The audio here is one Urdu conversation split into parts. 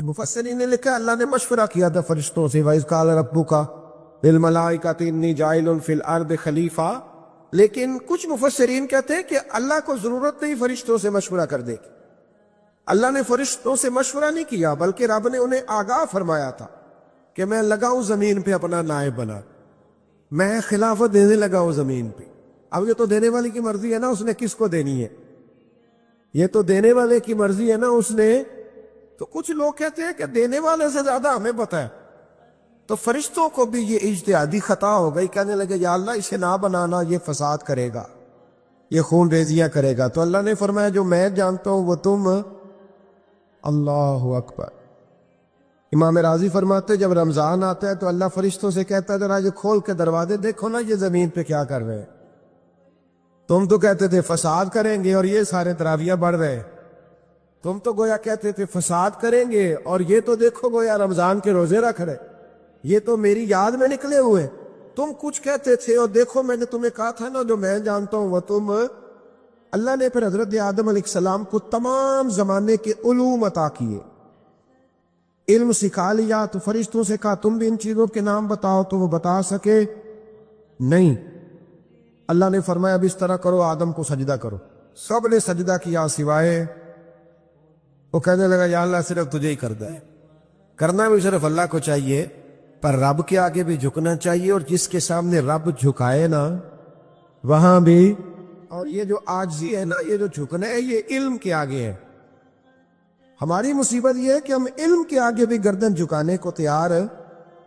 مفسرین نے لکھا اللہ نے مشورہ کیا تھا فرشتوں سے وَإِذْ قَالَ رَبُّكَ لِلْمَلَائِكَةِ إِنِّي جَاعِلٌ فِي الْأَرْضِ خَلِيفَةً، لیکن کچھ مفسرین کہتے ہیں کہ اللہ کو ضرورت نہیں فرشتوں سے مشورہ کرنے کی. اللہ نے فرشتوں سے مشورہ نہیں کیا، بلکہ رب نے انہیں آگاہ فرمایا تھا کہ میں لگا ہوں زمین پہ اپنا نائب بنا، میں خلافت دینے لگا ہوں زمین پہ. اب یہ تو دینے والے کی مرضی ہے نا اس نے کس کو دینی ہے، یہ تو دینے والے کی مرضی ہے نا اس نے. تو کچھ لوگ کہتے ہیں کہ دینے والے سے زیادہ ہمیں پتہ ہے. تو فرشتوں کو بھی یہ اجتہادی خطا ہو گئی، کہنے لگے یا اللہ اسے نہ بنانا، یہ فساد کرے گا، یہ خون ریزیاں کرے گا. تو اللہ نے فرمایا جو میں جانتا ہوں وہ تم. اللہ اکبر. امام راضی فرماتے جب رمضان آتا ہے تو اللہ فرشتوں سے کہتا ہے ذرا یہ کھول کے دروازے دیکھو نا یہ زمین پہ کیا کر رہے ہیں. تم تو کہتے تھے فساد کریں گے اور یہ سارے تراویح بڑھ رہے ہیں. تم تو گویا کہتے تھے فساد کریں گے اور یہ تو دیکھو گویا رمضان کے روزے رکھ رہے، یہ تو میری یاد میں نکلے ہوئے. تم کچھ کہتے تھے اور دیکھو میں نے تمہیں کہا تھا نا جو میں جانتا ہوں وہ تم. اللہ نے پھر حضرت آدم علیہ السلام کو تمام زمانے کے علوم عطا کیے، علم سکھا لیا. تو فرشتوں سے کہا تم بھی ان چیزوں کے نام بتاؤ، تو وہ بتا سکے نہیں. اللہ نے فرمایا اب اس طرح کرو آدم کو سجدہ کرو. سب نے سجدہ کیا سوائے وہ. کہنے لگا یا اللہ صرف تجھے ہی کرنا ہے، کرنا بھی صرف اللہ کو چاہیے، پر رب کے آگے بھی جھکنا چاہیے، اور جس کے سامنے رب جھکائے نا وہاں بھی. اور یہ جو عاجزی ہے نا، یہ جو جھکنا ہے، یہ علم کے آگے ہے. ہماری مصیبت یہ ہے کہ ہم علم کے آگے بھی گردن جھکانے کو تیار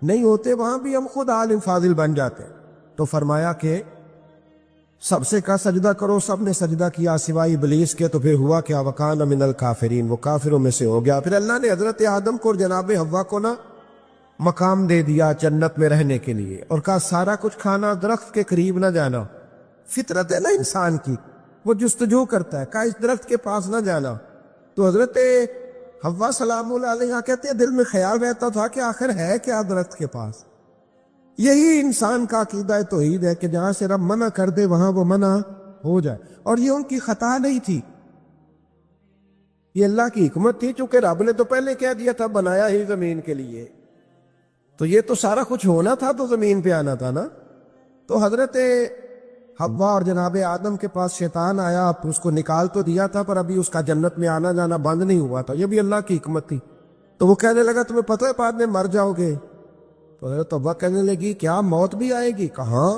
نہیں ہوتے، وہاں بھی ہم خود عالم فاضل بن جاتے. تو فرمایا کہ سب سے کہا سجدہ کرو، سب نے سجدہ کیا سوائے ابلیس کے. تو پھر ہوا کیا وَكَانَ مِنَ الْكَافِرِينَ، وہ کافروں میں سے ہو گیا. پھر اللہ نے حضرت آدم کو اور جناب حوا کو نا مقام دے دیا جنت میں رہنے کے لیے، اور کہا سارا کچھ کھانا، درخت کے قریب نہ جانا. فطرت ہے نا انسان کی، وہ جستجو کرتا ہے، کہا اس درخت کے پاس نہ جانا. تو حضرت حوا سلام اللہ علیہ کہتے ہیں دل میں خیال رہتا تھا کہ آخر ہے کیا درخت کے پاس. یہی انسان کا عقیدہ توحید ہے کہ جہاں سے رب منع کر دے وہاں وہ منع ہو جائے. اور یہ ان کی خطا نہیں تھی، یہ اللہ کی حکمت تھی، چونکہ رب نے تو پہلے کہہ دیا تھا بنایا ہی زمین کے لیے، تو یہ تو سارا کچھ ہونا تھا تو زمین پہ آنا تھا نا. تو حضرت حوا اور جناب آدم کے پاس شیطان آیا، اس کو نکال تو دیا تھا پر ابھی اس کا جنت میں آنا جانا بند نہیں ہوا تھا، یہ بھی اللہ کی حکمت تھی. تو وہ کہنے لگا تمہیں پتہ ہے بعد میں مر جاؤ گے. تو حضرت حوا کہنے لگی کیا موت بھی آئے گی؟ کہاں،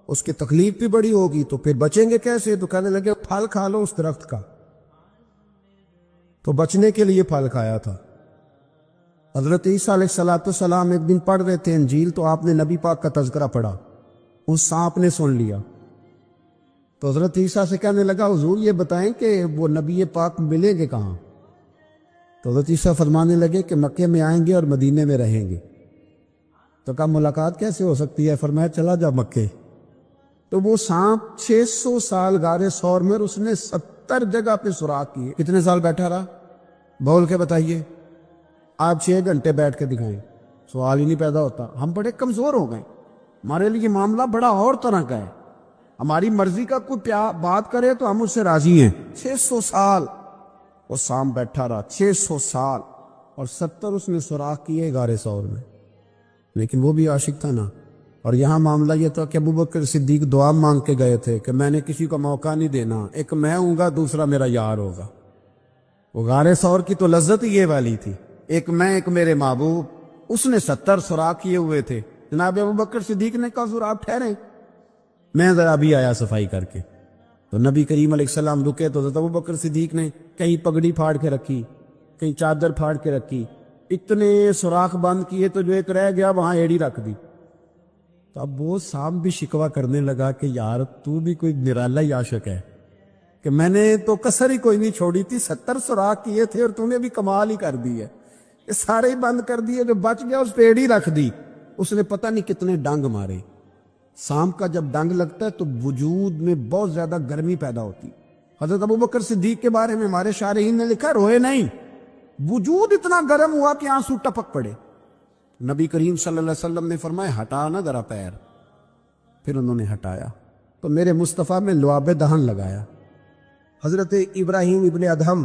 اس کی تکلیف بھی بڑی ہوگی، تو پھر بچیں گے کیسے؟ تو کہنے لگے پھل کھا لو اس درخت کا. تو بچنے کے لیے پھل کھایا تھا. حضرت عیسیٰ علیہ السلام ایک دن پڑھ رہے تھے انجیل، تو آپ نے نبی پاک کا تذکرہ پڑھا، اس سانپ نے سن لیا. تو حضرت عیسیٰ سے کہنے لگا حضور یہ بتائیں کہ وہ نبی پاک ملیں گے کہاں؟ تو حضرت عیسیٰ فرمانے لگے کہ مکے میں آئیں گے اور مدینے میں رہیں گے. تو کہا ملاقات کیسے ہو سکتی ہے؟ فرمایا چلا جا مکے. تو وہ سانپ 600 سال غار ثور میں، اس نے 70 جگہ پہ سوراخ کیے. کتنے سال بیٹھا رہا؟ بول کے بتائیے. آپ 6 گھنٹے بیٹھ کے دکھائیں، سوال ہی نہیں پیدا ہوتا. ہم بڑے کمزور ہو گئے، ہمارے لیے معاملہ بڑا اور طرح کا ہے. ہماری مرضی کا کوئی بات کرے تو ہم اس سے راضی ہیں. 600 سال وہ سانپ بیٹھا رہا، 600 سال، اور 70 اس نے سوراخ کیے غار ثور میں. لیکن وہ بھی عاشق تھا نا. اور یہاں معاملہ یہ تھا کہ ابوبکر صدیق دعا مانگ کے گئے تھے کہ میں نے کسی کو موقع نہیں دینا، ایک میں ہوں گا دوسرا میرا یار ہوگا. وہ غار ثور کی تو لذت ہی یہ والی تھی، ایک میں ایک میرے محبوب. اس نے 70 سوراخ کیے ہوئے تھے. جناب ابوبکر صدیق نے کہا حضور آپ ٹھہریں، میں ذرا بھی آیا صفائی کر کے. تو نبی کریم علیہ السلام رکے تو حضرت ابوبکر صدیق نے کہیں پگڑی پھاڑ کے رکھی، کہیں چادر پھاڑ کے رکھی، اتنے سوراخ بند کیے تو جو ایک رہ گیا وہاں ایڑی رکھ دی. تو اب وہ سانپ بھی شکوہ کرنے لگا کہ یار تو بھی کوئی نرالا ہی عاشق ہے کہ میں نے تو کسر ہی کوئی نہیں چھوڑی تھی، 70 سوراخ کیے تھے اور تو نے بھی کمال ہی کر دی ہے، یہ سارے ہی بند کر دیے، جو بچ گیا اس پہ ایڑی رکھ دی. اس نے پتہ نہیں کتنے ڈنگ مارے. سانپ کا جب ڈنگ لگتا ہے تو وجود میں بہت زیادہ گرمی پیدا ہوتی. حضرت ابوبکر صدیق کے بارے میں ہمارے شارحین نے لکھا روئے نہیں، وجود اتنا گرم ہوا کہ آنسو ٹپک پڑے. نبی کریم صلی اللہ علیہ وسلم نے فرمایا ہٹا نا ذرا پیر. پھر انہوں نے ہٹایا تو میرے مصطفیٰ میں لعاب دہن لگایا. حضرت ابراہیم ابن ادہم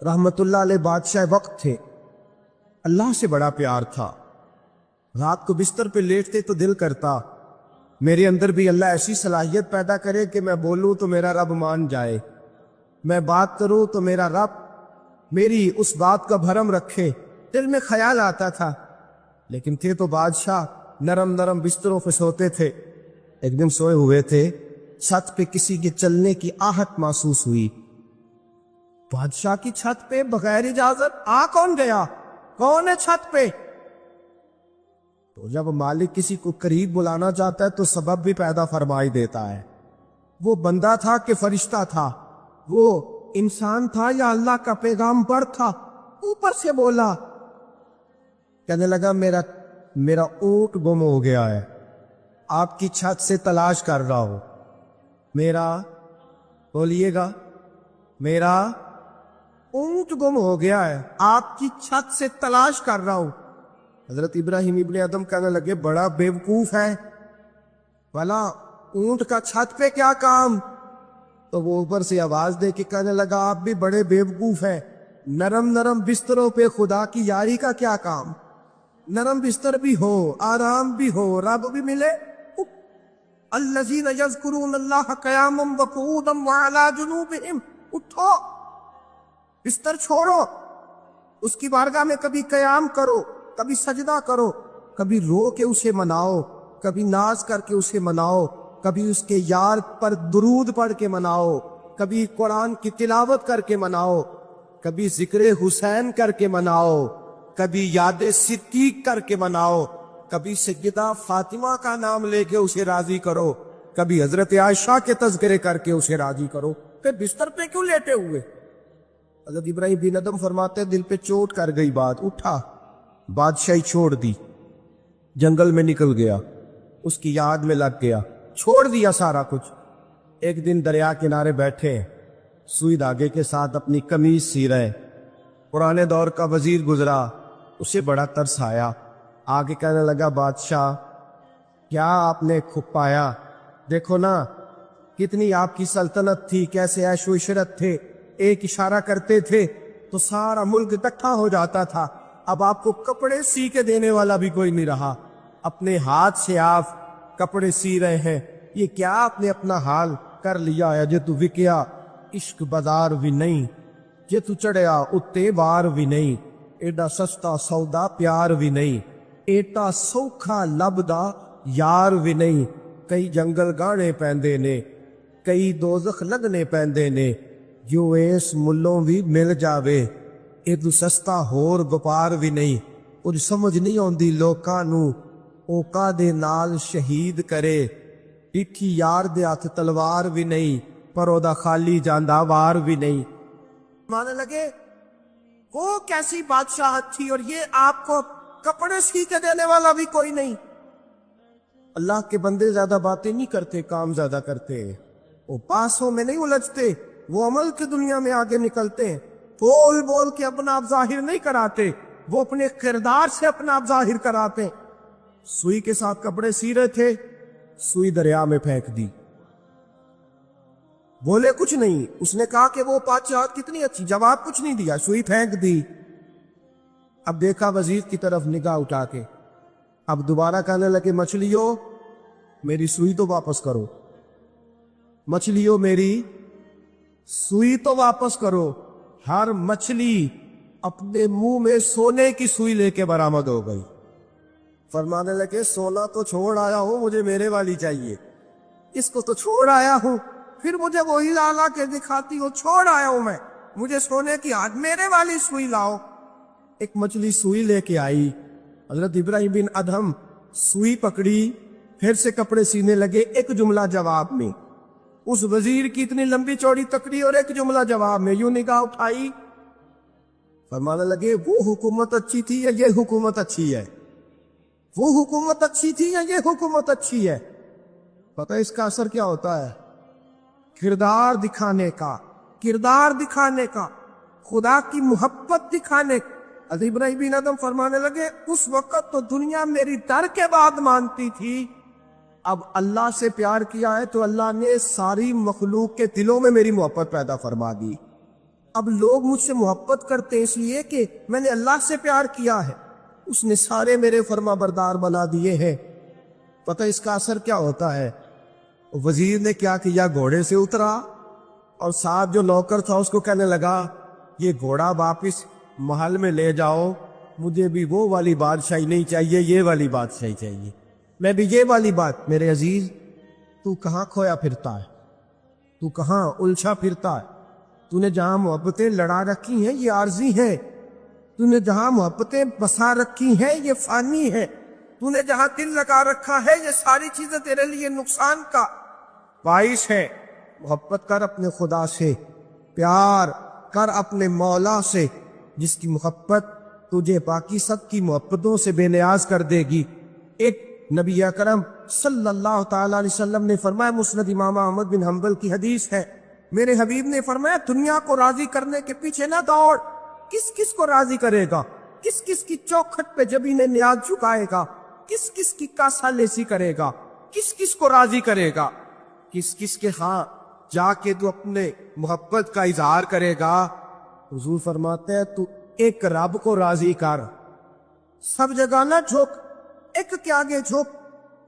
رحمت اللہ علیہ بادشاہ وقت تھے، اللہ سے بڑا پیار تھا۔ رات کو بستر پہ لیٹتے تو دل کرتا میرے اندر بھی اللہ ایسی صلاحیت پیدا کرے کہ میں بولوں تو میرا رب مان جائے، میں بات کروں تو میرا رب میری اس بات کا بھرم رکھے۔ دل میں خیال آتا تھا، لیکن تھے تو بادشاہ نرم نرم بستروں پہ سوتے تھے۔ ایک دن سوئے ہوئے تھے، چھت پہ کسی کے چلنے کی آہٹ محسوس ہوئی۔ بادشاہ کی چھت پہ بغیر اجازت کون گیا؟ کون ہے چھت پہ؟ تو جب مالک کسی کو قریب بلانا چاہتا ہے تو سبب بھی پیدا فرمائی دیتا ہے۔ وہ بندہ تھا کہ فرشتہ تھا، وہ انسان تھا یا اللہ کا پیغام پر تھا؟ اوپر سے بولا، کہنے لگا میرا اونٹ گم ہو گیا ہے، آپ کی چھت سے تلاش کر رہا ہوں۔ میرا بولیے گا، میرا اونٹ گم ہو گیا ہے، آپ کی چھت سے تلاش کر رہا ہوں۔ حضرت ابراہیم ابن ادم کہنے لگے بڑا بیوقوف ہے، بھلا اونٹ کا چھت پہ کیا کام؟ تو وہ اوپر سے آواز دے کے کہنے لگا آپ بھی بڑے بیوقوف ہیں، نرم نرم بستروں پہ خدا کی یاری کا کیا کام؟ نرم بستر بھی ہو، آرام بھی ہو، رب بھی ملے۔ الذین یذکرون اللہ قیاما وقعودا وعلی جنوبہم، اٹھو، بستر چھوڑو، اس کی بارگاہ میں کبھی قیام کرو، کبھی سجدہ کرو، کبھی رو کے اسے مناؤ، کبھی ناز کر کے اسے مناؤ، کبھی اس کے یار پر درود پڑھ کے مناؤ، کبھی قرآن کی تلاوت کر کے مناؤ، کبھی ذکر حسین کر کے مناؤ، کبھی یاد صدیق کر کے مناؤ، کبھی سیدہ فاطمہ کا نام لے کے اسے راضی کرو، کبھی حضرت عائشہ کے تذکرے کر کے اسے راضی کرو، پھر بستر پہ کیوں لیٹے ہوئے؟ حضرت ابراہیم بن ادم فرماتے دل پہ چوٹ کر گئی بات، اٹھا، بادشاہی چھوڑ دی، جنگل میں نکل گیا، اس کی یاد میں لگ گیا، چھوڑ دیا سارا کچھ۔ ایک دن دریا کنارے بیٹھے، سوئی دھاگے کے ساتھ اپنی قمیض سی رہے، پرانے دور کا وزیر گزرا، اسے بڑا ترس آیا، آگے کہنے لگا بادشاہ کیا آپ نے کھپایا؟ دیکھو نا کتنی آپ کی سلطنت تھی، کیسے عیش و عشرت تھے، ایک اشارہ کرتے تھے تو سارا ملک اکٹھا ہو جاتا تھا، اب آپ کو کپڑے سی کے دینے والا بھی کوئی نہیں رہا، اپنے ہاتھ سے آپ کپڑے سی رہے ہیں، یہ کیا آپ نے اپنا حال کر لیا ہے؟ جے تو وکیا عشق بازار بھی نہیں، جے تو چڑھیا اتے بار بھی نہیں، ایڈا سستا سودا پیار بھی نہیں، ایٹا سوکھا لبدا یار بھی نہیں، کئی جنگل گانے پیندے نے، کئی دوزخ لگنے پیندے نے، جو اس ملوں بھی مل جاوے، ایڈو سستا ہور وپار بھی نہیں، کچھ سمجھ نہیں آندی لوکاں نوں، اوکا دے نال شہید کرے، ڈٹھی یار دے ہاتھ تلوار بھی نہیں، پر او دا خالی جاندا وار بھی نہیں۔ مانے لگے وہ کیسی بادشاہت تھی اور یہ آپ کو کپڑے سی کے دینے والا بھی کوئی نہیں۔ اللہ کے بندے زیادہ باتیں نہیں کرتے، کام زیادہ کرتے، وہ پاسوں میں نہیں الجھتے، وہ عمل کی دنیا میں آگے نکلتے ہیں، بول بول کے اپنا آپ ظاہر نہیں کراتے، وہ اپنے کردار سے اپنا آپ ظاہر کراتے۔ سوئی کے ساتھ کپڑے سی رہے تھے، سوئی دریا میں پھینک دی، بولے کچھ نہیں، اس نے کہا کہ وہ بادشاہت کتنی اچھی، جواب کچھ نہیں دیا، سوئی پھینک دی۔ اب دیکھا وزیر کی طرف نگاہ اٹھا کے، اب دوبارہ کہنے لگے مچھلیوں میری سوئی تو واپس کرو، مچھلیوں میری سوئی تو واپس کرو۔ ہر مچھلی اپنے منہ میں سونے کی سوئی لے کے برآمد ہو گئی، فرمانے لگے سونا تو چھوڑ آیا ہوں، مجھے میرے والی چاہیے، اس کو تو چھوڑ آیا ہوں، پھر مجھے وہی لا کے دکھاتی ہو، چھوڑ آیا ہوں میں، مجھے سونے کی آج میرے والی سوئی لاؤ۔ ایک مچھلی سوئی لے کے آئی، حضرت ابراہیم بن ادہم سوئی پکڑی، پھر سے کپڑے سینے لگے، ایک جملہ جواب میں، اس وزیر کی اتنی لمبی چوڑی تکڑی اور ایک جملہ جواب میں، یوں نگاہ اٹھائی، فرمانے لگے وہ حکومت اچھی تھی یا یہ حکومت اچھی ہے؟ وہ حکومت اچھی تھی یا یہ حکومت اچھی ہے؟ پتہ اس کا اثر کیا ہوتا ہے؟ کردار دکھانے کا، کردار دکھانے کا، خدا کی محبت دکھانے کا۔ حضرت ابراہیم بن ادم فرمانے لگے اس وقت تو دنیا میری ڈر کے بعد مانتی تھی، اب اللہ سے پیار کیا ہے تو اللہ نے ساری مخلوق کے دلوں میں میری محبت پیدا فرما دی۔ اب لوگ مجھ سے محبت کرتے ہیں اس لیے کہ میں نے اللہ سے پیار کیا ہے، اس نے سارے میرے فرما بردار بنا دیے ہیں۔ پتہ اس کا اثر کیا ہوتا ہے؟ وزیر نے کیا کیا، گھوڑے سے اترا اور ساتھ جو نوکر تھا اس کو کہنے لگا یہ گھوڑا واپس محل میں لے جاؤ، مجھے بھی وہ والی بادشاہی نہیں چاہیے، یہ والی بادشاہی چاہیے، میں بھی یہ والی بات۔ میرے عزیز، تو کہاں کھویا پھرتا ہے؟ تو کہاں الجھا پھرتا ہے؟ تو نے جہاں محبتیں لڑا رکھی ہیں یہ عارضی ہیں، تو نے جہاں محبتیں بسا رکھی ہیں یہ فانی ہے، تو نے جہاں دل لگا رکھا ہے یہ ساری چیزیں تیرے لیے نقصان کا باعث ہے۔ محبت کر اپنے خدا سے، پیار کر اپنے مولا سے، جس کی محبت تجھے باقی سب کی محبتوں سے بے نیاز کر دے گی۔ ایک نبی اکرم صلی اللہ تعالی علیہ وسلم نے فرمایا، مسند امام احمد بن حنبل کی حدیث ہے، میرے حبیب نے فرمایا دنیا کو راضی کرنے کے پیچھے نہ دوڑ، کس کس کو راضی کرے گا، کس کس کی چوکھٹ پہ جبین نیاز جھکائے گا، کس کس کی کاسا لیسی کرے گا، کس کس کو راضی کرے گا، کس کس کے ہاں جا کے تو اپنے محبت کا اظہار کرے گا۔ حضور فرماتے ہیں تو ایک رب کو راضی کر، سب جگہ نہ جھک، ایک کے آگے جھک،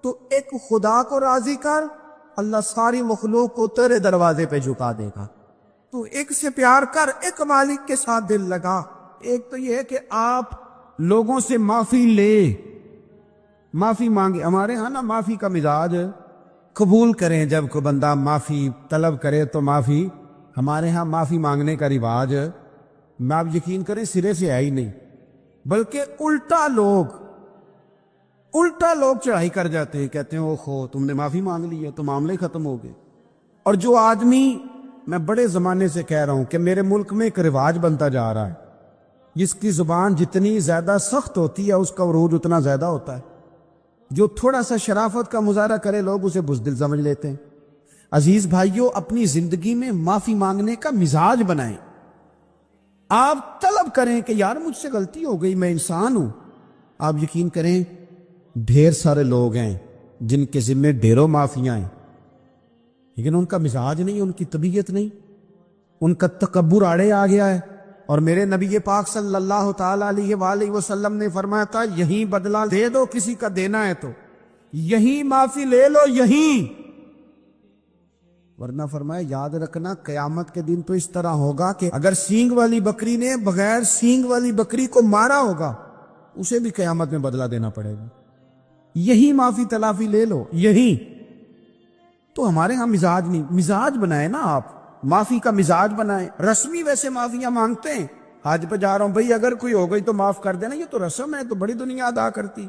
تو ایک خدا کو راضی کر، اللہ ساری مخلوق کو تیرے دروازے پہ جھکا دے گا۔ تو ایک سے پیار کر، ایک مالک کے ساتھ دل لگا۔ ایک تو یہ ہے کہ آپ لوگوں سے معافی لے، معافی مانگے۔ ہمارے ہاں نا معافی کا مزاج قبول کریں، جب کوئی بندہ معافی طلب کرے تو معافی، ہمارے ہاں معافی مانگنے کا رواج میں آپ یقین کریں سرے سے ہے ہی نہیں، بلکہ الٹا لوگ چڑھائی کر جاتے ہیں، کہتے ہیں اوہو تم نے معافی مانگ لی ہے تو معاملے ختم ہو گئے۔ اور جو آدمی، میں بڑے زمانے سے کہہ رہا ہوں کہ میرے ملک میں ایک رواج بنتا جا رہا ہے، جس کی زبان جتنی زیادہ سخت ہوتی ہے اس کا عروج اتنا زیادہ ہوتا ہے۔ جو تھوڑا سا شرافت کا مظاہرہ کرے لوگ اسے بزدل سمجھ لیتے ہیں۔ عزیز بھائیوں، اپنی زندگی میں معافی مانگنے کا مزاج بنائیں۔ آپ طلب کریں کہ یار مجھ سے غلطی ہو گئی، میں انسان ہوں۔ آپ یقین کریں ڈھیر سارے لوگ ہیں جن کے ذمے ڈھیروں معافیاں ہیں، لیکن ان کا مزاج نہیں، ان کی طبیعت نہیں، ان کا تکبر آڑے آ گیا ہے۔ اور میرے نبی پاک صلی اللہ تعالی علیہ وآلہ وسلم نے فرمایا تھا یہیں بدلہ دے دو، کسی کا دینا ہے تو یہیں معافی لے لو، یہیں، ورنہ فرمایا یاد رکھنا قیامت کے دن تو اس طرح ہوگا کہ اگر سینگ والی بکری نے بغیر سینگ والی بکری کو مارا ہوگا اسے بھی قیامت میں بدلہ دینا پڑے گا۔ یہی معافی تلافی لے لو، یہی۔ تو ہمارے ہاں مزاج نہیں، مزاج بنائے نا آپ، معافی کا مزاج بنائیں۔ رسمی ویسے معافیاں مانگتے ہیں، حج پہ جا رہا ہوں بھئی اگر کوئی ہو گئی تو معاف کر دینا، یہ تو رسم ہے، تو بڑی دنیا ادا کرتی۔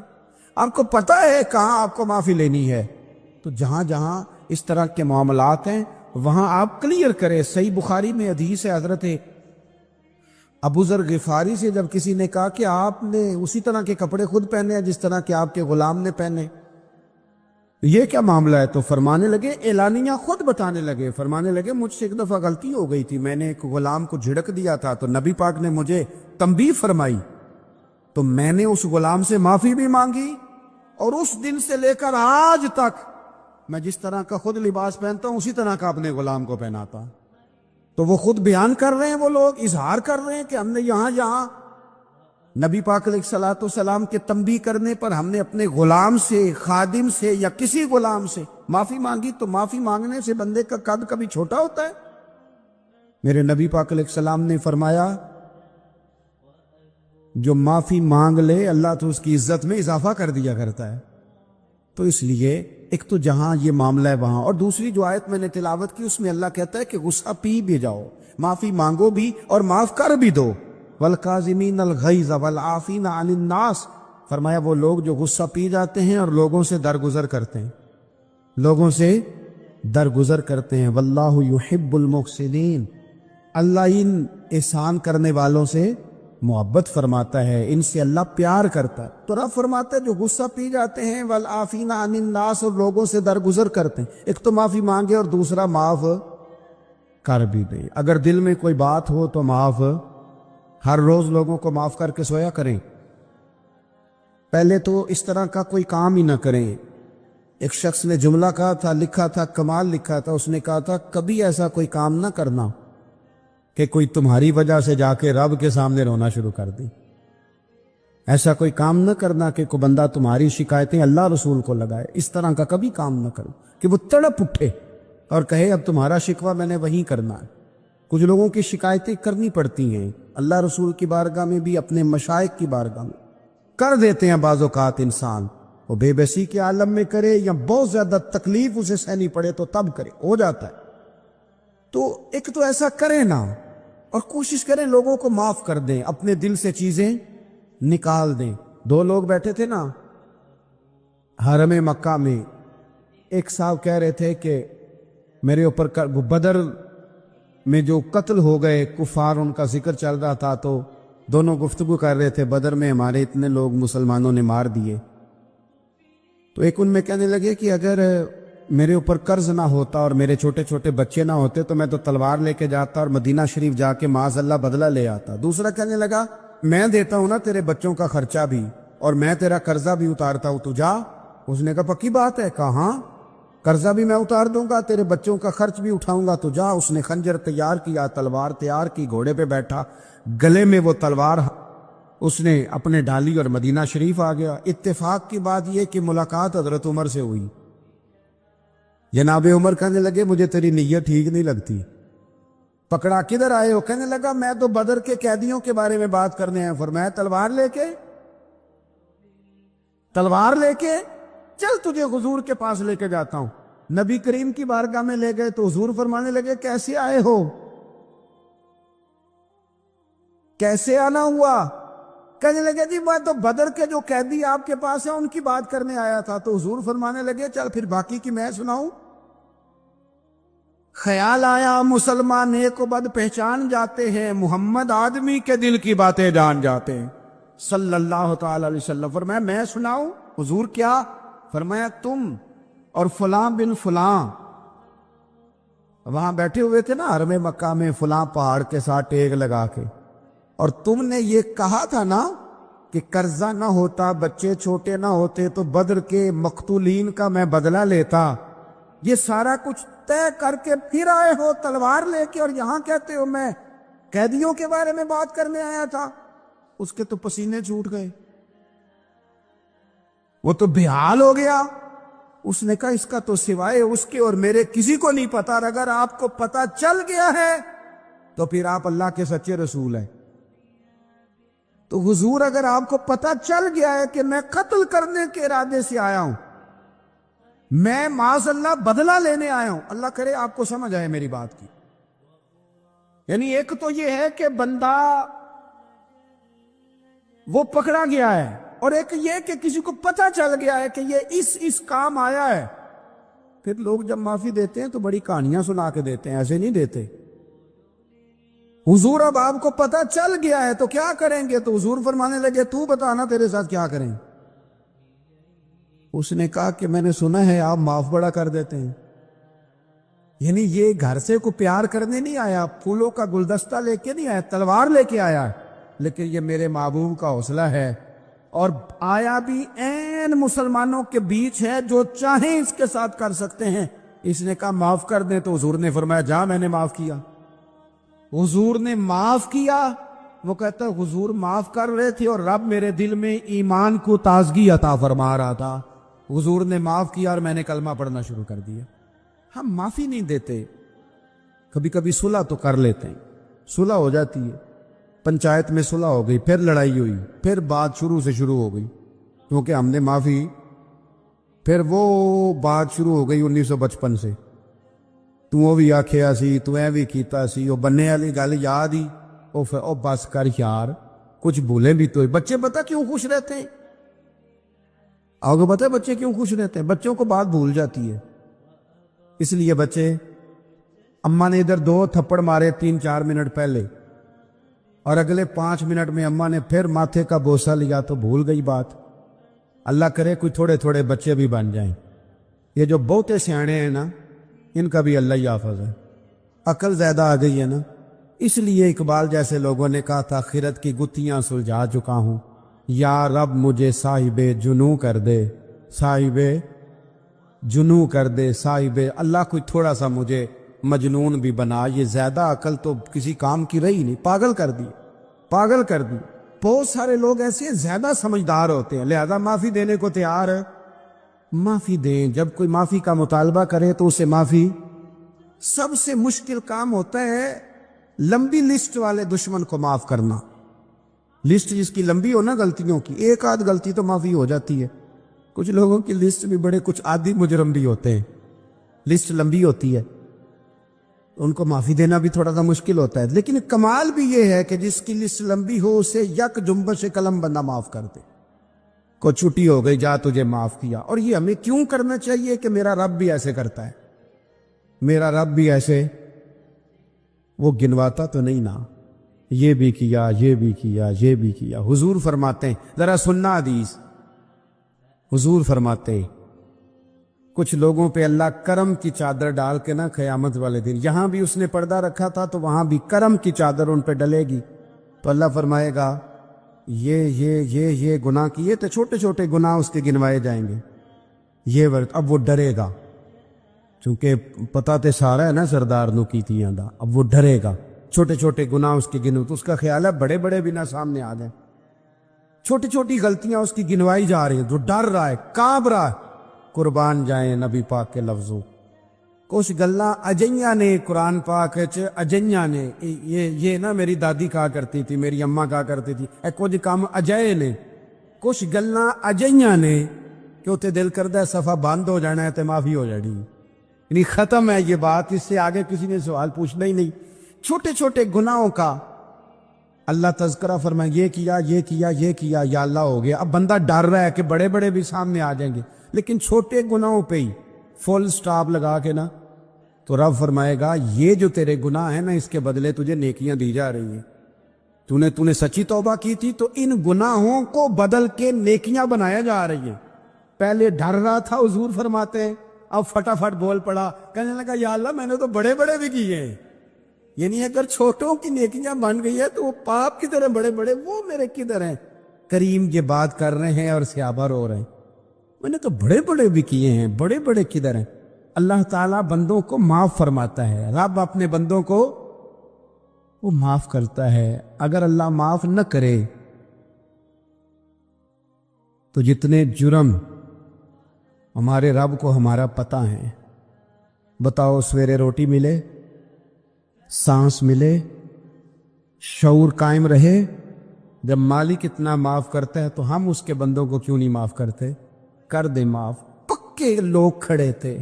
آپ کو پتہ ہے کہاں آپ کو معافی لینی ہے، تو جہاں جہاں اس طرح کے معاملات ہیں وہاں آپ کلیئر کریں۔ صحیح بخاری میں حدیث ہے، حضرت ابو ذر غفاری سے جب کسی نے کہا کہ آپ نے اسی طرح کے کپڑے خود پہنے ہیں جس طرح کہ آپ کے غلام نے پہنے، یہ کیا معاملہ ہے؟ تو فرمانے لگے، اعلانیہ خود بتانے لگے، فرمانے لگے مجھ سے ایک دفعہ غلطی ہو گئی تھی، میں نے ایک غلام کو جھڑک دیا تھا، تو نبی پاک نے مجھے تنبیہ فرمائی، تو میں نے اس غلام سے معافی بھی مانگی، اور اس دن سے لے کر آج تک میں جس طرح کا خود لباس پہنتا ہوں اسی طرح کا اپنے غلام کو پہناتا۔ تو وہ خود بیان کر رہے ہیں، وہ لوگ اظہار کر رہے ہیں کہ ہم نے یہاں نبی پاک علیہ الصلوۃ والسلام کے تنبیہ کرنے پر ہم نے اپنے غلام سے، خادم سے یا کسی غلام سے معافی مانگی۔ تو معافی مانگنے سے بندے کا قد کبھی چھوٹا ہوتا ہے؟ میرے نبی پاک علیہ السلام نے فرمایا جو معافی مانگ لے اللہ تو اس کی عزت میں اضافہ کر دیا کرتا ہے۔ تو اس لیے ایک تو جہاں یہ معاملہ ہے وہاں، اور دوسری جو آیت میں نے تلاوت کی اس میں اللہ کہتا ہے کہ غصہ پی بھی جاؤ، معافی مانگو بھی اور معاف کر بھی دو۔ والکاظمین الغیظ والعافین عن الناس، فرمایا وہ لوگ جو غصہ پی جاتے ہیں اور لوگوں سے درگزر کرتے ہیں، لوگوں سے درگزر کرتے ہیں۔ واللہ یحب المحسنین، اللہ ان احسان کرنے والوں سے محبت فرماتا ہے، ان سے اللہ پیار کرتا ہے۔ تو رب فرماتا ہے جو غصہ پی جاتے ہیں والعافین عن الناس، اور لوگوں سے درگزر کرتے ہیں، ایک تو معافی مانگے اور دوسرا معاف کر بھی دے۔ اگر دل میں کوئی بات ہو تو معاف، ہر روز لوگوں کو معاف کر کے سویا کریں، پہلے تو اس طرح کا کوئی کام ہی نہ کریں۔ ایک شخص نے جملہ کہا تھا، لکھا تھا، کمال لکھا تھا، اس نے کہا تھا کبھی ایسا کوئی کام نہ کرنا کہ کوئی تمہاری وجہ سے جا کے رب کے سامنے رونا شروع کر دی. ایسا کوئی کام نہ کرنا کہ کوئی بندہ تمہاری شکایتیں اللہ رسول کو لگائے. اس طرح کا کبھی کام نہ کرو کہ وہ تڑپ اٹھے اور کہے اب تمہارا شکوہ میں نے وہیں کرنا ہے. کچھ لوگوں کی شکایتیں کرنی پڑتی ہیں اللہ رسول کی بارگاہ میں بھی، اپنے مشائخ کی بارگاہ میں کر دیتے ہیں. بعض اوقات انسان وہ بے بسی کے عالم میں کرے یا بہت زیادہ تکلیف اسے سہنی پڑے تو تب کرے، ہو جاتا ہے. تو ایک تو ایسا کریں نا، اور کوشش کریں لوگوں کو معاف کر دیں، اپنے دل سے چیزیں نکال دیں. 2 لوگ بیٹھے تھے نا حرم مکہ میں، ایک صاحب کہہ رہے تھے کہ میرے اوپر بدر میں جو قتل ہو گئے کفار، ان کا ذکر چل رہا تھا، تو دونوں گفتگو کر رہے تھے بدر میں ہمارے اتنے لوگ مسلمانوں نے مار دیے. تو ایک ان میں کہنے لگے کہ اگر میرے اوپر قرض نہ ہوتا اور میرے چھوٹے چھوٹے بچے نہ ہوتے تو میں تو تلوار لے کے جاتا اور مدینہ شریف جا کے معاذ اللہ بدلہ لے آتا. دوسرا کہنے لگا میں دیتا ہوں نا تیرے بچوں کا خرچہ بھی اور میں تیرا قرضہ بھی اتارتا ہوں، تو جا. اس نے کہا پکی بات ہے. کہا ہاں، قرضہ بھی میں اتار دوں گا، تیرے بچوں کا خرچ بھی اٹھاؤں گا، تو جا. اس نے خنجر تیار کیا، تلوار تیار کی، گھوڑے پہ بیٹھا، گلے میں وہ تلوار اس نے اپنے ڈالی اور مدینہ شریف آ گیا. اتفاق کی بات یہ کہ ملاقات حضرت عمر سے ہوئی. جناب عمر کہنے لگے مجھے تیری نیت ٹھیک نہیں لگتی. پکڑا کدھر آئے ہو؟ کہنے لگا میں تو بدر کے قیدیوں کے بارے میں بات کرنے ہیں. فرمایا تلوار لے کے چل تجھے حضور کے پاس لے کے جاتا ہوں. نبی کریم کی بارگاہ میں لے گئے تو حضور فرمانے لگے کیسے آئے ہو؟ کیسے آنا ہوا؟ کہنے لگے جی میں تو بدر کے جو قیدی آپ کے پاس ہیں ان کی بات کرنے آیا تھا. تو حضور فرمانے لگے چل پھر باقی کی میں سناؤں. خیال آیا مسلمان نیک و بد پہچان جاتے ہیں، محمد آدمی کے دل کی باتیں جان جاتے ہیں صلی اللہ تعالی علیہ وسلم. فرمایا میں سناؤں؟ حضور کیا؟ فرمایا تم اور فلاں بن فلاں وہاں بیٹھے ہوئے تھے نا حرم مکہ میں فلاں پہاڑ کے ساتھ ٹیک لگا کے، اور تم نے یہ کہا تھا نا کہ قرضہ نہ ہوتا، بچے چھوٹے نہ ہوتے تو بدر کے مقتولین کا میں بدلہ لیتا. یہ سارا کچھ طے کر کے پھر آئے ہو تلوار لے کے، اور یہاں کہتے ہو میں قیدیوں کے بارے میں بات کرنے آیا تھا. اس کے تو پسینے چھوٹ گئے، وہ تو بےحال ہو گیا. اس نے کہا اس کا تو سوائے اس کے اور میرے کسی کو نہیں پتا، اور اگر آپ کو پتا چل گیا ہے تو پھر آپ اللہ کے سچے رسول ہیں. تو حضور اگر آپ کو پتا چل گیا ہے کہ میں قتل کرنے کے ارادے سے آیا ہوں، میں معاذ اللہ بدلہ لینے آیا ہوں، اللہ کرے آپ کو سمجھ آئے میری بات کی. یعنی ایک تو یہ ہے کہ بندہ وہ پکڑا گیا ہے، اور ایک یہ کہ کسی کو پتا چل گیا ہے کہ یہ اس کام آیا ہے. پھر لوگ جب معافی دیتے ہیں تو بڑی کہانیاں سنا کے دیتے ہیں، ایسے نہیں دیتے. حضور اب آپ کو پتا چل گیا ہے تو کیا کریں گے؟ تو حضور فرمانے لگے تو بتانا تیرے ساتھ کیا کریں. اس نے کہا کہ میں نے سنا ہے آپ معاف بڑا کر دیتے ہیں. یعنی یہ گھر سے کو پیار کرنے نہیں آیا، پھولوں کا گلدستہ لے کے نہیں آیا، تلوار لے کے آیا ہے، لیکن یہ میرے محبوب کا حوصلہ ہے. اور آیا بھی این مسلمانوں کے بیچ ہے، جو چاہیں اس کے ساتھ کر سکتے ہیں. اس نے کہا معاف کر دیں، تو حضور نے فرمایا جا میں نے معاف کیا. حضور نے معاف کیا. وہ کہتا ہے حضور معاف کر رہے تھے اور رب میرے دل میں ایمان کو تازگی عطا فرما رہا تھا. حضور نے معاف کیا اور میں نے کلمہ پڑھنا شروع کر دیا. ہم معافی نہیں دیتے، کبھی کبھی صلح تو کر لیتے ہیں، صلح ہو جاتی ہے. پنچایت میں صلح ہو گئی، پھر لڑائی ہوئی، پھر بات شروع سے شروع ہو گئی کیونکہ ہم نے معافی، پھر وہ بات شروع ہو گئی 1955 سے. تو بھی آکھیا سی، تو بھی کیتا سی، وہ بننے والی گل یاد ہی، او بس کر یار، کچھ بھولیں بھی تو. بچے پتہ کیوں خوش رہتے ہیں؟ آپ کو پتہ ہے بچے کیوں خوش رہتے ہیں؟ بچوں کو بات بھول جاتی ہے. اس لیے بچے، اماں نے ادھر 2 تھپڑ مارے 3-4 منٹ پہلے، اور اگلے 5 منٹ میں اماں نے پھر ماتھے کا بوسہ لیا تو بھول گئی بات. اللہ کرے کوئی تھوڑے تھوڑے بچے بھی بن جائیں. یہ جو بہتے سیانے ہیں نا، ان کا بھی اللہ ہی حافظ ہے. عقل زیادہ آ گئی ہے نا. اس لیے اقبال جیسے لوگوں نے کہا تھا خرد کی گتھیاں سلجھا چکا ہوں، یا رب مجھے صاحب جنوں کر دے، صاحب جنوں کر دے. صاحب اللہ کوئی تھوڑا سا مجھے مجنون بھی بنا، یہ زیادہ عقل تو کسی کام کی رہی نہیں، پاگل کر دی، پاگل کر دی۔ بہت سارے لوگ ایسے زیادہ سمجھدار ہوتے ہیں، لہذا معافی دینے کو تیار ہے، معافی دیں۔ جب کوئی معافی کا مطالبہ کرے تو اسے معافی۔ سب سے مشکل کام ہوتا ہے لمبی لسٹ والے دشمن کو معاف کرنا۔ لسٹ جس کی لمبی ہو نا غلطیوں کی، ایک آدھ غلطی تو معافی ہو جاتی ہے۔ کچھ لوگوں کی لسٹ بھی بڑے، کچھ عادی مجرم بھی ہوتے ہیں، لسٹ لمبی ہوتی ہے، ان کو معافی دینا بھی تھوڑا سا مشکل ہوتا ہے۔ لیکن کمال بھی یہ ہے کہ جس کی لسٹ لمبی ہو اسے یک جنبش قلم بندہ معاف کر دے۔ کو چھٹی ہو گئی، جا تجھے معاف کیا۔ اور یہ ہمیں کیوں کرنا چاہیے کہ میرا رب بھی ایسے کرتا ہے، میرا رب بھی ایسے، وہ گنواتا تو نہیں نا، یہ بھی کیا، یہ بھی کیا، یہ بھی کیا۔ حضور فرماتے ہیں، ذرا سننا حدیث، حضور فرماتے ہیں کچھ لوگوں پہ اللہ کرم کی چادر ڈال کے نا قیامت والے دن، یہاں بھی اس نے پردہ رکھا تھا تو وہاں بھی کرم کی چادر ان پہ ڈلے گی، تو اللہ فرمائے گا یہ گناہ کیے تو چھوٹے چھوٹے گناہ اس کے گنوائے جائیں گے، یہ ورد۔ اب وہ ڈرے گا، چونکہ پتہ تے سارا ہے نا سردار نو کیتیاں دا، اب وہ ڈرے گا، چھوٹے چھوٹے گناہ اس کے گنو، تو اس کا خیال ہے بڑے بڑے بھی نہ سامنے آ جائیں، چھوٹی چھوٹی غلطیاں اس کی گنوائی جا رہی ہیں، تو ڈر رہا ہے، کانپ رہا ہے۔ قربان جائیں نبی پاک کے لفظوں، کچھ گلاں اجیاں نے قرآن پاک اجیاں نے، یہ نا میری دادی کہا کرتی تھی، میری اماں کہا کرتی تھی، اے کچھ کام اجائے نے، کچھ گلاں اجیاں نے کہ اتنے دل کردہ صفحہ بند ہو جانا ہے تو معافی ہو جانی، یعنی ختم ہے یہ بات، اس سے آگے کسی نے سوال پوچھنا ہی نہیں۔ چھوٹے چھوٹے گناہوں کا اللہ تذکرہ فرمائے، یہ کیا یہ کیا یہ کیا، یا اللہ ہو گیا۔ اب بندہ ڈر رہا ہے کہ بڑے بڑے بھی سامنے آ جائیں گے، لیکن چھوٹے گناہوں پہ ہی فل سٹاپ لگا کے نا، تو رب فرمائے گا یہ جو تیرے گناہ ہیں نا، اس کے بدلے تجھے نیکیاں دی جا رہی ہیں، تو نے سچی توبہ کی تھی تو ان گناہوں کو بدل کے نیکیاں بنایا جا رہی ہیں۔ پہلے ڈر رہا تھا، حضور فرماتے ہیں، اب فٹافٹ بول پڑا، کہنے لگا یا اللہ میں نے تو بڑے بڑے بھی کیے ہیں، یعنی اگر چھوٹوں کی نیکیاں بن گئی ہے تو وہ پاپ کی طرح بڑے بڑے وہ میرے کدھر ہیں؟ کریم یہ بات کر رہے ہیں اور صحابہ رو رہے ہیں، میں نے تو بڑے بڑے بھی کیے ہیں، بڑے بڑے کدھر ہیں؟ اللہ تعالیٰ بندوں کو معاف فرماتا ہے، رب اپنے بندوں کو وہ معاف کرتا ہے۔ اگر اللہ معاف نہ کرے تو جتنے جرم ہمارے رب کو ہمارا پتہ ہے، بتاؤ سویرے روٹی ملے، سانس ملے، شعور قائم رہے، جب مالک اتنا معاف کرتا ہے تو ہم اس کے بندوں کو کیوں نہیں معاف کرتے؟ کر دے معاف۔ پکے لوگ کھڑے تھے،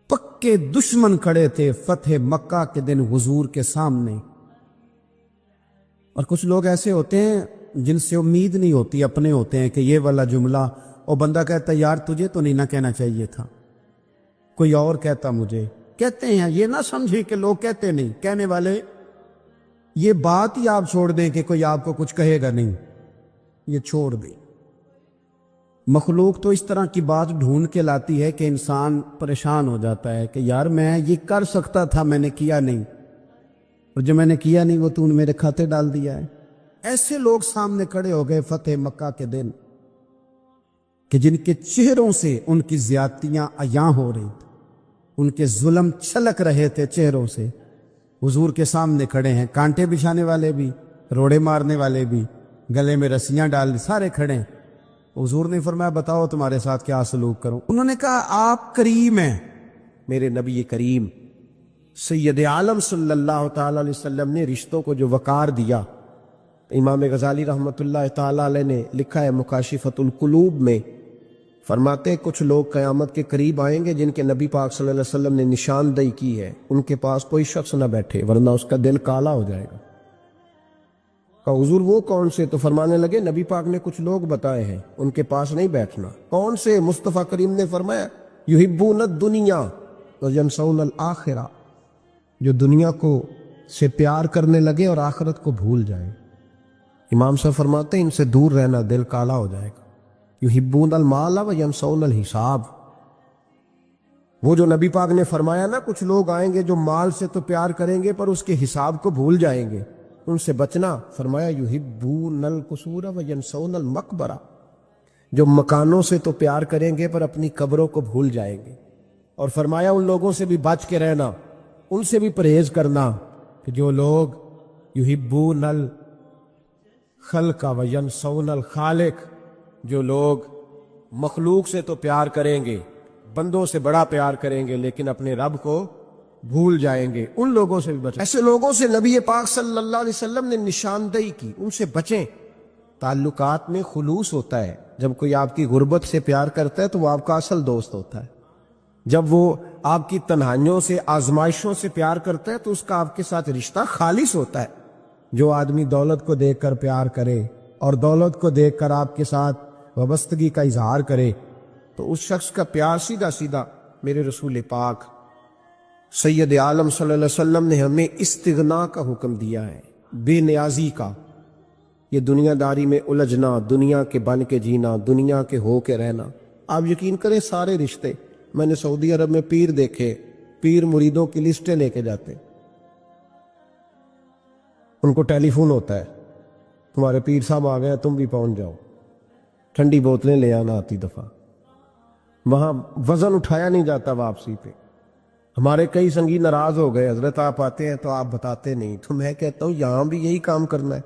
پکے دشمن کھڑے تھے فتح مکہ کے دن حضور کے سامنے، اور کچھ لوگ ایسے ہوتے ہیں جن سے امید نہیں ہوتی، اپنے ہوتے ہیں کہ یہ والا جملہ، اور بندہ کہتا ہے یار تجھے تو نہیں نہ کہنا چاہیے تھا، کوئی اور کہتا مجھے، کہتے ہیں یہ نہ سمجھے کہ لوگ کہتے نہیں، کہنے والے یہ بات ہی آپ چھوڑ دیں کہ کوئی آپ کو کچھ کہے گا نہیں، یہ چھوڑ دیں۔ مخلوق تو اس طرح کی بات ڈھونڈ کے لاتی ہے کہ انسان پریشان ہو جاتا ہے کہ یار میں یہ کر سکتا تھا، میں نے کیا نہیں، اور جو میں نے کیا نہیں وہ تو نے میرے کھاتے ڈال دیا ہے۔ ایسے لوگ سامنے کھڑے ہو گئے فتح مکہ کے دن کہ جن کے چہروں سے ان کی زیادتیاں عیاں ہو رہی تھیں، ان کے ظلم چھلک رہے تھے چہروں سے، حضور کے سامنے کھڑے ہیں، کانٹے بچھانے والے بھی، روڑے مارنے والے بھی، گلے میں رسیاں ڈال سارے کھڑے ہیں۔ حضور نے فرمایا بتاؤ تمہارے ساتھ کیا سلوک کروں؟ انہوں نے کہا آپ کریم ہیں، میرے نبی کریم سید عالم صلی اللہ تعالی علیہ وسلم نے رشتوں کو جو وقار دیا۔ امام غزالی رحمۃ اللہ تعالی علیہ نے لکھا ہے مکاشفۃ القلوب میں، فرماتے کچھ لوگ قیامت کے قریب آئیں گے جن کے نبی پاک صلی اللہ علیہ وسلم نے نشاندہی کی ہے، ان کے پاس کوئی شخص نہ بیٹھے ورنہ اس کا دل کالا ہو جائے گا۔ کہا حضور وہ کون سے؟ تو فرمانے لگے نبی پاک نے کچھ لوگ بتائے ہیں، ان کے پاس نہیں بیٹھنا۔ کون سے؟ مصطفیٰ کریم نے فرمایا یحبون الدنیا وینسون الآخرہ، جو دنیا کو سے پیار کرنے لگے اور آخرت کو بھول جائے۔ امام صاحب فرماتے ہیں ان سے دور رہنا، دل کالا ہو جائے گا۔ یحبون المال وینسون الحساب، وہ جو نبی پاک نے فرمایا نا کچھ لوگ آئیں گے جو مال سے تو پیار کریں گے پر اس کے حساب کو بھول جائیں گے، ان سے بچنا۔ فرمایا یحبون القصور وینسون المقبرہ، جو مکانوں سے تو پیار کریں گے پر اپنی قبروں کو بھول جائیں گے۔ اور فرمایا ان لوگوں سے بھی بچ کے رہنا، ان سے بھی پرہیز کرنا کہ جو لوگ یحبون الخلق وینسون الخالق، جو لوگ مخلوق سے تو پیار کریں گے، بندوں سے بڑا پیار کریں گے، لیکن اپنے رب کو بھول جائیں گے، ان لوگوں سے بھی بچیں۔ ایسے لوگوں سے نبی پاک صلی اللہ علیہ وسلم نے نشاندہی کی، ان سے بچیں۔ تعلقات میں خلوص ہوتا ہے، جب کوئی آپ کی غربت سے پیار کرتا ہے تو وہ آپ کا اصل دوست ہوتا ہے، جب وہ آپ کی تنہائیوں سے آزمائشوں سے پیار کرتا ہے تو اس کا آپ کے ساتھ رشتہ خالص ہوتا ہے۔ جو آدمی دولت کو دیکھ کر پیار کرے اور دولت کو دیکھ کر آپ کے ساتھ وابستگی کا اظہار کرے تو اس شخص کا پیار سیدھا سیدھا، میرے رسول پاک سید عالم صلی اللہ علیہ وسلم نے ہمیں استغنا کا حکم دیا ہے، بے نیازی کا۔ یہ دنیا داری میں الجھنا، دنیا کے بن کے جینا، دنیا کے ہو کے رہنا، آپ یقین کریں سارے رشتے، میں نے سعودی عرب میں پیر دیکھے، پیر مریدوں کی لسٹیں لے کے جاتے، ان کو ٹیلی فون ہوتا ہے، تمہارے پیر صاحب آ گئے، تم بھی پہنچ جاؤ، ٹھنڈی بوتلیں لے آنا آتی دفعہ، وہاں وزن اٹھایا نہیں جاتا واپسی پہ۔ ہمارے کئی سنگی ناراض ہو گئے، حضرت آپ آتے ہیں تو آپ بتاتے نہیں، تو میں کہتا ہوں یہاں بھی یہی کام کرنا ہے،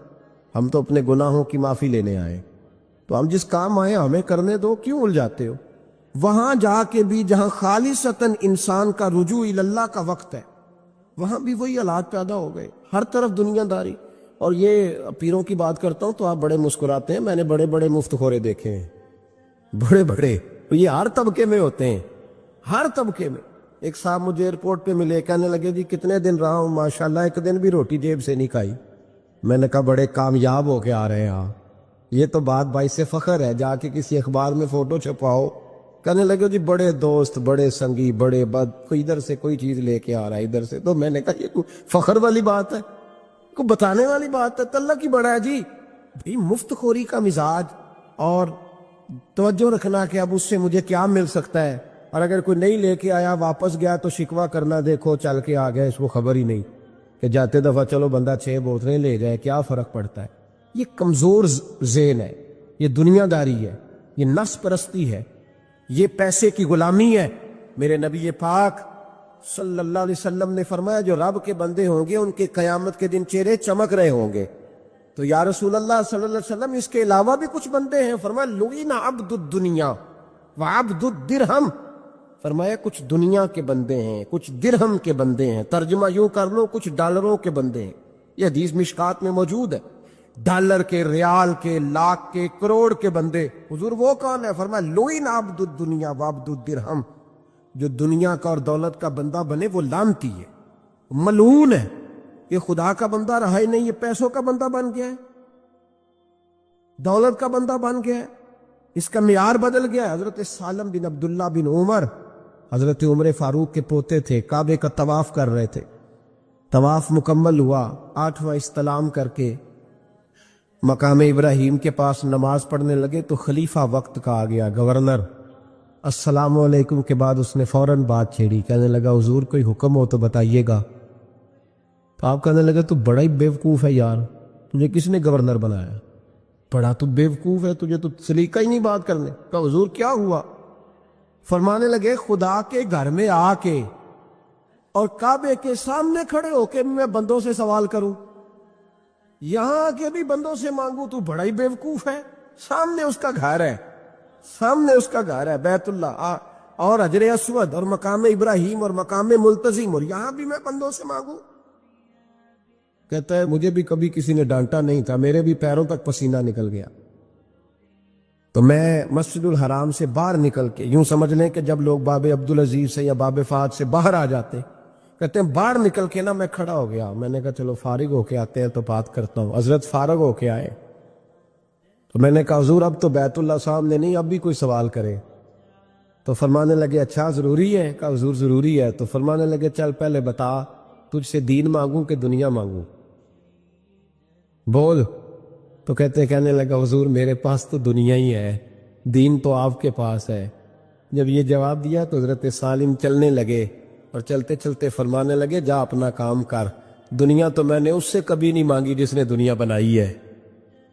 ہم تو اپنے گناہوں کی معافی لینے آئے، تو ہم جس کام آئے ہمیں کرنے دو، کیوں الجھاتے ہو؟ وہاں جا کے بھی جہاں خالصتاً انسان کا رجوع اللہ کا وقت ہے، وہاں بھی وہی حالات پیدا ہو گئے، ہر طرف دنیا داری۔ اور یہ پیروں کی بات کرتا ہوں تو آپ بڑے مسکراتے ہیں، میں نے بڑے بڑے مفت خورے دیکھے ہیں، بڑے بڑے، یہ ہر طبقے میں ہوتے ہیں، ہر طبقے میں۔ ایک صاحب مجھے ایئرپورٹ پہ ملے، کہنے لگے جی کتنے دن رہا ہوں، ماشاءاللہ ایک دن بھی روٹی جیب سے نہیں کھائی۔ میں نے کہا بڑے کامیاب ہو کے آ رہے ہیں آپ، یہ تو بات باعث فخر ہے، جا کے کسی اخبار میں فوٹو چھپاؤ۔ کہنے لگے جی بڑے دوست، بڑے سنگی، بڑے بد، کوئی ادھر سے کوئی چیز لے کے آ رہا ہے ادھر سے، تو میں نے کہا یہ کوئی فخر والی بات ہے، کوئی بتانے والی بات ہے؟ اللہ کی بڑا ہے جی، بھئی مفت خوری کا مزاج، اور توجہ رکھنا کہ اب اس سے مجھے کیا مل سکتا ہے، اور اگر کوئی نہیں لے کے آیا واپس گیا تو شکوہ کرنا، دیکھو چل کے آ گیا، اس کو خبر ہی نہیں کہ جاتے دفعہ چلو بندہ 6 بوتلیں لے جائے، کیا فرق پڑتا ہے؟ یہ کمزور ذہن ہے، یہ دنیا داری ہے، یہ نفس پرستی ہے، یہ پیسے کی غلامی ہے۔ میرے نبی پاک صلی اللہ علیہ وسلم نے فرمایا جو رب کے بندے ہوں گے ان کے قیامت کے دن چہرے چمک رہے ہوں گے۔ تو یا رسول اللہ صلی اللہ علیہ وسلم اس کے علاوہ بھی کچھ بندے ہیں؟ فرمایا لعن عبد الدنیا وعبد الدرہم، فرمایا کچھ دنیا کے بندے ہیں، کچھ درہم کے بندے ہیں، ترجمہ یوں کر لو کچھ ڈالروں کے بندے ہیں۔ یہ حدیث مشکات میں موجود ہے، ڈالر کے، ریال کے، لاکھ کے، کروڑ کے بندے۔ حضور وہ کون ہے؟ فرمایا لعن عبد الدنیا وعبد الدرہم، جو دنیا کا اور دولت کا بندہ بنے وہ لعنتی ہے، ملعون ہے، یہ خدا کا بندہ رہا ہی نہیں، یہ پیسوں کا بندہ بن گیا ہے، دولت کا بندہ بن گیا ہے، اس کا معیار بدل گیا ہے۔ حضرت سالم بن عبداللہ بن عمر، حضرت عمر فاروق کے پوتے تھے، کعبے کا طواف کر رہے تھے، طواف مکمل ہوا، 8واں استلام کر کے مقام ابراہیم کے پاس نماز پڑھنے لگے تو خلیفہ وقت کا آ گیا، گورنر، السلام علیکم کے بعد اس نے فوراً بات چھیڑی، کہنے لگا حضور کوئی حکم ہو تو بتائیے گا۔ تو آپ کہنے لگے تو بڑا ہی بیوقوف ہے یار، تجھے کس نے گورنر بنایا؟ بڑا تو بیوقوف ہے، تجھے تو سلیقہ ہی نہیں بات کرنے کا۔ حضور کیا ہوا؟ فرمانے لگے خدا کے گھر میں آ کے اور کعبے کے سامنے کھڑے ہو کے میں بندوں سے سوال کروں، یہاں کے بھی بندوں سے مانگوں، تو بڑا ہی بیوقوف ہے، سامنے اس کا گھر ہے، سامنے اس کا گھر ہے بیت اللہ اور حجر اسود اور مقام ابراہیم اور مقام ملتزم، اور یہاں بھی میں بندوں سے مانگوں؟ کہتا ہے مجھے بھی کبھی کسی نے ڈانٹا نہیں تھا، میرے بھی پیروں تک پسینہ نکل گیا، تو میں مسجد الحرام سے باہر نکل کے، یوں سمجھ لیں کہ جب لوگ باب عبدالعزیز سے یا باب فہد سے باہر آ جاتے، کہتے ہیں باہر نکل کے نا میں کھڑا ہو گیا، میں نے کہا چلو فارغ ہو کے آتے ہیں تو بات کرتا ہوں۔ حضرت فارغ ہو کے آئے تو میں نے کہا حضور اب تو بیت اللہ سامنے نہیں، اب بھی کوئی سوال کرے؟ تو فرمانے لگے اچھا ضروری ہے؟ کہا حضور ضروری ہے۔ تو فرمانے لگے چل پہلے بتا تجھ سے دین مانگوں کہ دنیا مانگوں، بول۔ تو کہنے لگا حضور میرے پاس تو دنیا ہی ہے، دین تو آپ کے پاس ہے۔ جب یہ جواب دیا تو حضرت سالم چلنے لگے اور چلتے چلتے فرمانے لگے جا اپنا کام کر، دنیا تو میں نے اس سے کبھی نہیں مانگی جس نے دنیا بنائی ہے،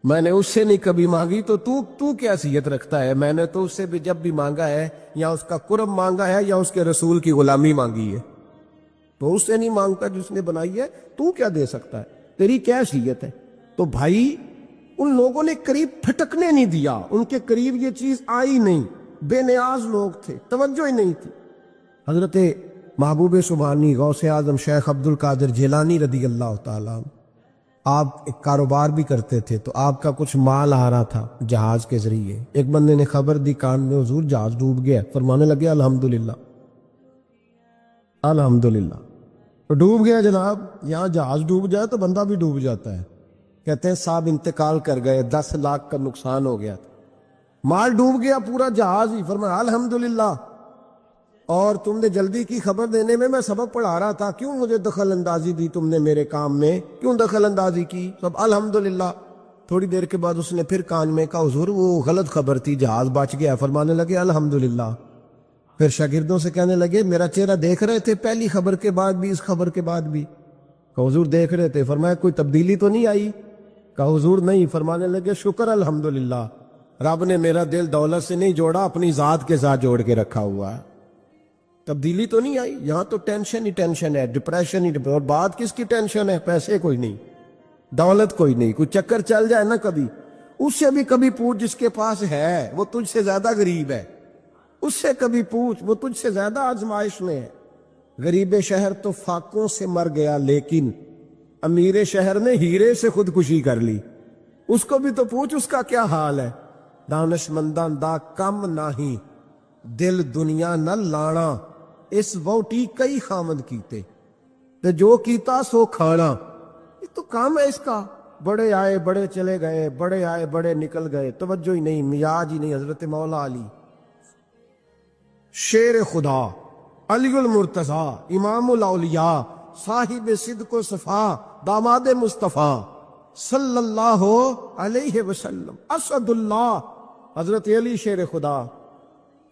میں نے اس سے نہیں کبھی مانگی تو تو کیا حیثیت رکھتا ہے؟ میں نے تو اس سے بھی جب بھی مانگا ہے یا اس کا قرب مانگا ہے یا اس کے رسول کی غلامی مانگی ہے، تو اس سے نہیں مانگتا جس نے بنائی ہے، تو کیا دے سکتا ہے؟ تیری کیا حیثیت ہے؟ تو بھائی ان لوگوں نے قریب پھٹکنے نہیں دیا، ان کے قریب یہ چیز آئی نہیں، بے نیاز لوگ تھے، توجہ ہی نہیں تھی۔ حضرت محبوب سبحانی غوث اعظم شیخ عبد القادر جیلانی رضی اللہ تعالیٰ عنہ، آپ ایک کاروبار بھی کرتے تھے، تو آپ کا کچھ مال آ رہا تھا جہاز کے ذریعے۔ ایک بندے نے خبر دی کان میں، حضور جہاز ڈوب گیا۔ فرمانے لگے الحمدللہ الحمدللہ۔ تو ڈوب گیا جناب، یہاں جہاز ڈوب جائے تو بندہ بھی ڈوب جاتا ہے۔ کہتے ہیں صاحب انتقال کر گئے، 10 لاکھ کا نقصان ہو گیا تھا، مال ڈوب گیا پورا جہاز ہی۔ فرمایا الحمدللہ، اور تم نے جلدی کی خبر دینے میں سبق پڑھا رہا تھا، کیوں مجھے دخل اندازی دی تم نے میرے کام میں؟ کیوں دخل اندازی کی؟ سب الحمدللہ۔ تھوڑی دیر کے بعد اس نے پھر کان میں کہا حضور وہ غلط خبر تھی، جہاز بچ گیا۔ فرمانے لگے الحمدللہ۔ پھر شاگردوں سے کہنے لگے میرا چہرہ دیکھ رہے تھے پہلی خبر کے بعد بھی، اس خبر کے بعد بھی؟ کہا حضور دیکھ رہے تھے۔ فرمایا کوئی تبدیلی تو نہیں آئی؟ کہا حضور نہیں۔ فرمانے لگے شکر الحمدللہ، رب نے میرا دل دولت سے نہیں جوڑا، اپنی ذات کے ساتھ جوڑ کے رکھا ہوا ہے، تبدیلی تو نہیں آئی۔ یہاں تو ٹینشن ہی ٹینشن ہے، ڈپریشن ہی، اور بات کس کی ٹینشن ہے؟ پیسے کوئی نہیں، دولت کوئی نہیں، کوئی چکر چل جائے نا کبھی، اس سے بھی کبھی پوچھ جس کے پاس ہے، وہ تجھ سے زیادہ غریب ہے، اس سے کبھی پوچھ، وہ تجھ سے زیادہ آزمائش میں ہے۔ غریب شہر تو فاقوں سے مر گیا، لیکن امیر شہر نے ہیرے سے خودکشی کر لی، اس کو بھی تو پوچھ اس کا کیا حال ہے۔ دانش مندان دا کم نہیں، دل دنیا نہ لانا، اس ووٹی کئی خامد کیتے تے جو کیتا سو کھانا۔ یہ تو کام ہے اس کا، بڑے آئے بڑے چلے گئے، بڑے آئے بڑے نکل گئے، توجہ ہی نہیں، مزاج ہی نہیں۔ حضرت مولا علی شیر خدا، علی المرتضی، امام الاولیاء، صاحب صدق و صفا، داماد مصطفیٰ صلی اللہ علیہ وسلم، اسد اللہ، حضرت علی شیر خدا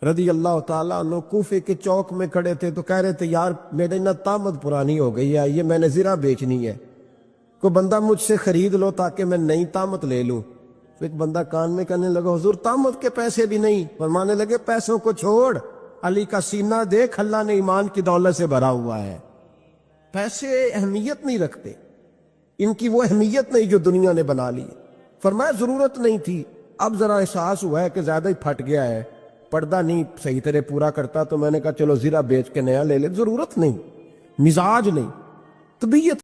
رضی اللہ تعالیٰ عنہ کوفے کے چوک میں کھڑے تھے، تو کہہ رہے تھے یار میرے نا طامت پرانی ہو گئی ہے، یہ میں نے زرہ بیچنی ہے، کوئی بندہ مجھ سے خرید لو تاکہ میں نئی طامت لے لوں۔ تو ایک بندہ کان میں کہنے لگا حضور طامت کے پیسے بھی نہیں۔ فرمانے لگے پیسوں کو چھوڑ، علی کا سینہ دیکھ، اللہ نے ایمان کی دولت سے بھرا ہوا ہے۔ پیسے اہمیت نہیں رکھتے، ان کی وہ اہمیت نہیں جو دنیا نے بنا لی۔ فرمایا ضرورت نہیں تھی، اب ذرا احساس ہوا ہے کہ زیادہ ہی پھٹ گیا ہے، پردہ نہیں صحیح طرح پورا کرتا، تو میں نے کہا چلو زرہ بیچ کے نیا لے لے۔ ضرورت نہیں، مزاج نہیں، طبیعت